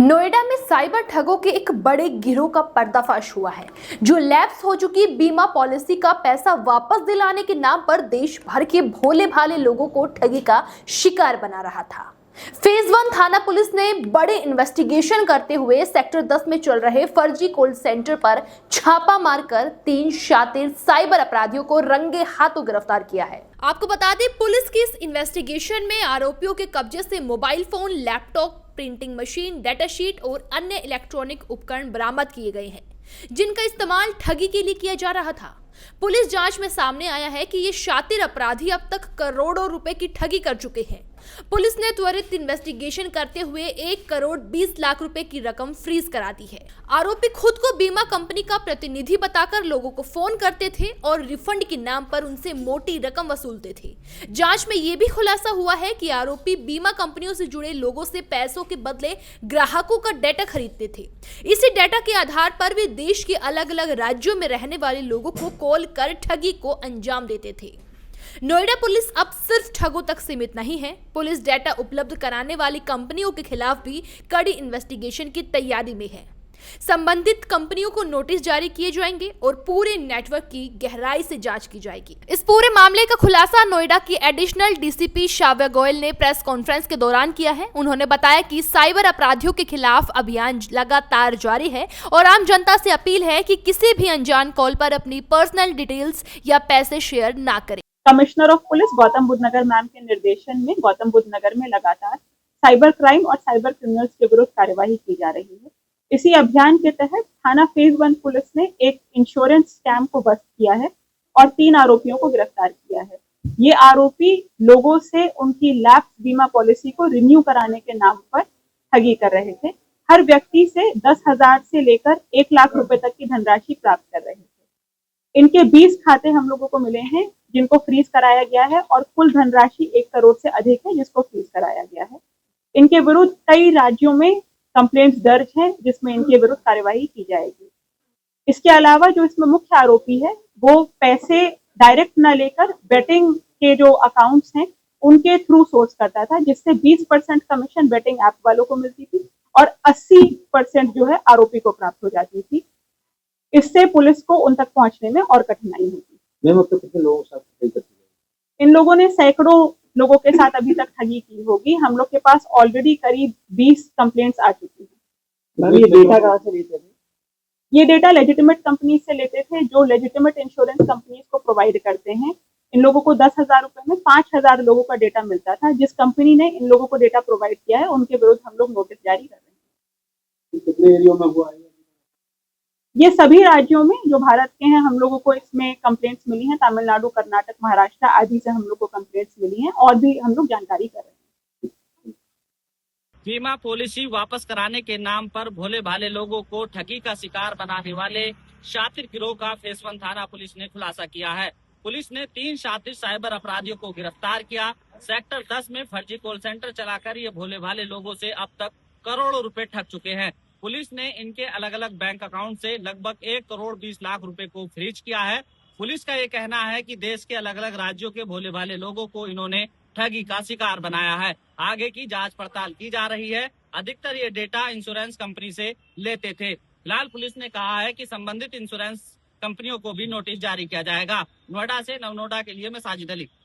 नोएडा में साइबर ठगों के एक बड़े गिरोह का पर्दाफाश हुआ है, जो लैप्स हो चुकी बीमा पॉलिसी का पैसा वापस दिलाने के नाम पर देश भर के भोले भाले लोगों को ठगी का शिकार बना रहा था। फेज 1 थाना पुलिस ने बड़े इन्वेस्टिगेशन करते हुए सेक्टर 10 में चल रहे फर्जी कॉल सेंटर पर छापा मारकर 3 शातिर साइबर अपराधियों को रंगे हाथों गिरफ्तार किया है। आपको बता दें, पुलिस की इस इन्वेस्टिगेशन में आरोपियों के कब्जे से mobile phone, laptop, printing machine, data sheet और अन्य इलेक्ट्रॉनिक उपकरण बरामद किए गए हैं, जिनका इस्तेमाल ठगी के लिए किया जा रहा था। पुलिस जांच में सामने आया है कि ये शातिर अपराधी अब तक करोड़ों रुपए की ठगी कर चुके हैं। पुलिस ने त्वरित इन्वेस्टिगेशन करते हुए 1 करोड़ 20 लाख रुपए की रकम फ्रीज करा दी है। आरोपी खुद को बीमा कंपनी का प्रतिनिधि बताकर लोगों को फोन करते थे और रिफंड के नाम पर उनसे मोटी रकम वसूलते थे। जांच में ये भी खुलासा हुआ है कि आरोपी बीमा कंपनियों से जुड़े लोगों से पैसों के बदले ग्राहकों का डेटा खरीदते थे। इसी डेटा के आधार पर वे देश के अलग अलग राज्यों में रहने वाले लोगों को कॉल कर ठगी को अंजाम देते थे। नोएडा पुलिस अब सिर्फ ठगों तक सीमित नहीं है। पुलिस डेटा उपलब्ध कराने वाली कंपनियों के खिलाफ भी कड़ी इन्वेस्टिगेशन की तैयारी में है। संबंधित कंपनियों को नोटिस जारी किए जाएंगे और पूरे नेटवर्क की गहराई से जांच की जाएगी। इस पूरे मामले का खुलासा नोएडा की एडिशनल डीसीपी श्राव्या गोयल ने प्रेस कॉन्फ्रेंस के दौरान किया है। उन्होंने बताया कि साइबर अपराधियों के खिलाफ अभियान लगातार जारी है और आम जनता से अपील है कि किसी भी अनजान कॉल पर अपनी पर्सनल डिटेल्स या पैसे शेयर ना करें। Commissioner of police Gautam Buddha Nagar ma'am के निर्देशन में गौतम बुद्ध नगर में लगातार साइबर क्राइम और साइबर क्रिमिनल्स के विरुद्ध कार्यवाही की जा रही है। इसी अभियान के तहत थाना फेज 1 पुलिस ने एक इंश्योरेंस स्कैम को बस्ट किया है और 3 आरोपियों को गिरफ्तार किया है। ये आरोपी लोगों से उनकी लैप्स बीमा पॉलिसी को रिन्यू कराने के नाम पर ठगी कर रहे थे। हर व्यक्ति से 10,000 से लेकर 1 लाख रुपए तक की धनराशि प्राप्त कर रहे थे। इनके 20 खाते हम लोगों को मिले हैं जिनको फ्रीज कराया गया है और कुल धनराशि 1 करोड़ से अधिक है जिसको फ्रीज कराया गया है। इनके विरुद्ध कई राज्यों में कंप्लेंट्स दर्ज हैं जिसमें इनके विरुद्ध कार्यवाही की जाएगी। इसके अलावा जो इसमें मुख्य आरोपी है वो पैसे डायरेक्ट न लेकर बेटिंग के जो अकाउंट्स हैं उनके थ्रू सोर्स करता था, जिससे 20% कमीशन बेटिंग ऐप वालों को मिलती थी और 80% जो है आरोपी को प्राप्त हो जाती थी। इससे पुलिस को उन तक पहुंचने में और कठिनाई होती। मैम, अब तक कितने लोगों के साथ ठगी कर चुके हैं? इन लोगों ने सैकड़ों लोगों के साथ अभी तक ठगी की होगी। हम लोग के पास ऑलरेडी करीब 20 कंप्लेंट्स आ चुकी हैं। मैम, ये डेटा कहाँ से लेते थे? ये डेटा लेजिटिमेट कंपनी से लेते थे, जो लेजिटिमेट इंश्योरेंस कंपनीज को प्रोवाइड करते हैं। इन लोगों को 10,000 रुपए में 5,000 लोगों का डेटा मिलता था। जिस कंपनी ने इन लोगों को डेटा प्रोवाइड किया है उनके विरुद्ध हम लोग नोटिस जारी कर रहे हैं। कितने एरियो में हुआ है? ये सभी राज्यों में जो भारत के हैं हम लोगों को इसमें कंप्लेंट्स मिली हैं। तमिलनाडु, कर्नाटक, महाराष्ट्र आदि से हम लोग को कंप्लेंट्स मिली हैं और भी हम लोग जानकारी कर रहे हैं। बीमा पॉलिसी वापस कराने के नाम पर भोले भाले लोगों को ठगी का शिकार बनाने वाले शातिर गिरोह का फेज 1 थाना पुलिस ने खुलासा किया है। पुलिस ने 3 शातिर साइबर अपराधियों को गिरफ्तार किया। सेक्टर 10 में फर्जी कॉल सेंटर चलाकर ये भोले भाले लोगों से अब तक करोड़ों रुपए ठग चुके हैं। पुलिस ने इनके अलग अलग बैंक अकाउंट से लगभग 1 करोड़ 20 लाख रुपए को फ्रीज किया है। पुलिस का ये कहना है कि देश के अलग अलग राज्यों के भोले भाले लोगों को इन्होंने ठगी का शिकार बनाया है। आगे की जांच पड़ताल की जा रही है। अधिकतर ये डेटा इंश्योरेंस कंपनी से लेते थे। फिलहाल पुलिस ने कहा है कि संबंधित इंश्योरेंस कंपनियों को भी नोटिस जारी किया जाएगा। नोएडा से नवनोडा के लिए मैं साजिद अली।